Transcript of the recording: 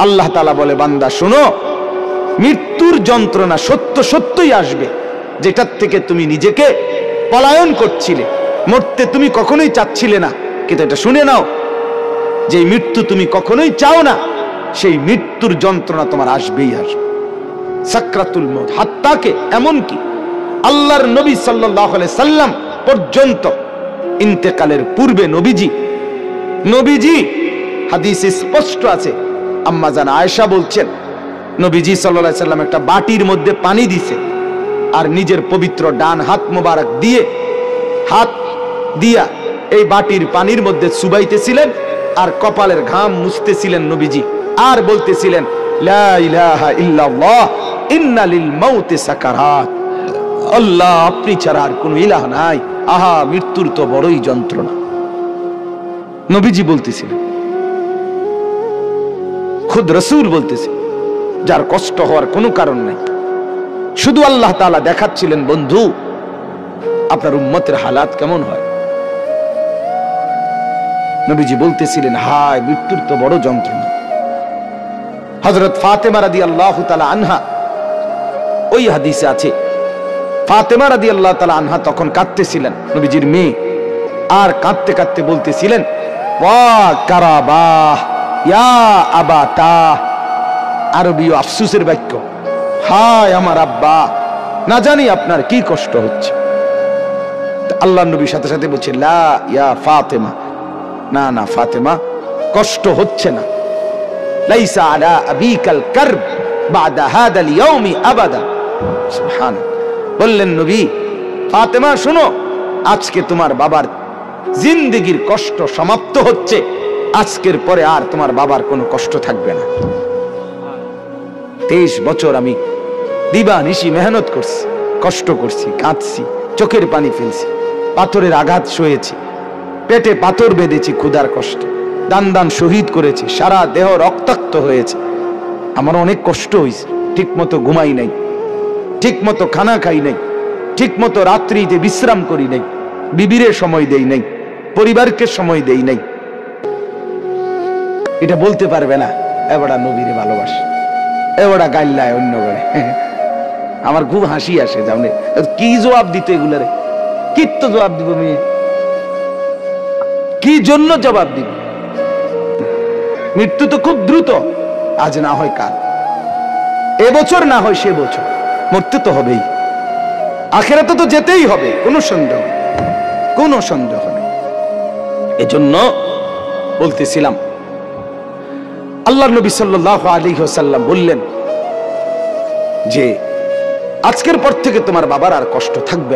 আল্লাহ তাআলা বলে, বান্দা শোনো, মৃত্যুর যন্ত্রণা সত্য সত্যই আসবে, যেটার থেকে তুমি নিজেকে পলায়ন করছিলে, মরতে তুমি কখনোই চাচ্ছিলে না, কিন্তু এটা শুনে নাও, যে মৃত্যু তুমি কখনোই চাও না, সেই মৃত্যুর যন্ত্রণা তোমার আসবেই আসবে। সাকরাতুল মউত, হাত্তাকে এমনকি আল্লাহর নবী সাল্লাল্লাহু আলাইহি সাল্লাম পর্যন্ত ইন্তেকালের পূর্বে নবীজি হাদিসে স্পষ্ট আছে, আম্মা জান আয়েশা বলছেন, নবীজি সাল্লাল্লাহু আলাইহি সাল্লাম একটা বাটির মধ্যে পানি দিছে, আর নিজের পবিত্র ডান হাত মোবারক দিয়ে হাত দিয়া এই বাটির পানির মধ্যে চুবাইতেছিলেন, আর কপালের ঘাম মুছতেছিলেন নবীজি, আর বলতেছিলেন, লা ইলাহা ইল্লাল্লাহ ইন্না লিল মাউতি সাকারাত, আল্লাহ আপনি ছাড়া আর কোনো ইলাহ নাই, আহা মৃত্যুর তো বড়ই যন্ত্রণা। নবীজি বলতেছিলেন, খুদ রাসূল বলতেছে, যার কষ্ট হওয়ার কোনো কারণ নাই, শুধু আল্লাহ তাআলা দেখাচ্ছিলেন, বন্ধু আপনার উম্মতের হালাত কেমন হয়। নবীজি বলতেছিলেন, হায় মৃত্যুর তো বড় যন্ত্রণা। হযরত ফাতেমা রাদিয়াল্লাহু তাআলা আনহা, ওই হাদিসে আছে, ফাতেমা রাদিয়াল্লাহু তাআলা আনহা তখন কাঁদতেছিলেন, নবীজির মেয়ে, আর কাঁদতে কাঁদতে বলতেছিলেন, ওয়া কারাবাহ ইয়া আবাতা, আরবীয় আফসোসের বাক্য, হায় আমার আব্বা, না জানি আপনার কি কষ্ট হচ্ছে। আল্লাহর নবীর সাথে সাথে বলছে, লা ইয়া ফাতেমা, না না ফাতেমা, কষ্ট হচ্ছে না, লাইসা আলা আবিকাল কারব বাদা হাদাল ইয়াউমি আবাদা। সুবহানাল্লাহ, বললেন নবী, ফাতেমা শোনো, আজকে তোমার বাবার জিন্দেগীর কষ্ট সমাপ্ত হচ্ছে, আজকের পরে আর তোমার বাবার কোনো কষ্ট থাকবে না। 23 বছর আমি দিবানিশি মেহনত করছি, কষ্ট করছি, কাঁদছি, চোখের পানি ফেলছি, পাথরের আঘাত সয়েছি, পেটে পাথর বেঁধেছি ক্ষুধার কষ্টে, দান দান শহীদ করেছি, সারা দেহ রক্তাক্ত হয়েছে, আমার অনেক কষ্ট হয়েছে, ঠিক মতো ঘুমাই নাই, ঠিক মতো খানা খাই নাই, ঠিক মতো রাত্রিতে বিশ্রাম করি নাই, বিবিরে সময় দেই নাই, পরিবারকে সময় দেই নাই। এটা বলতে পারবে না এবারে নবীরে ভালোবাসে, এবারে গাইল্লায় অন্য করে। আমার খুব হাসি আসে, জানে কি জবাব দিত এগুলারে, কি তো জবাব দিব, মেয়ে কি জন্য জবাব দিব? মৃত্যু তো খুব দ্রুত, আজ না হয় কাল, এবছর না হয় সে বছর, মরতে তো হবেই, আখিরাতে তো যেতেই হবে, কোনো সন্দেহ নেই। এজন্য বলতেছিলাম, আল্লাহর নবী সাল্লাল্লাহু আলাইহি ওয়াসাল্লাম বললেন যে আজকের পর থেকে তোমার বাবার আর কষ্ট থাকবে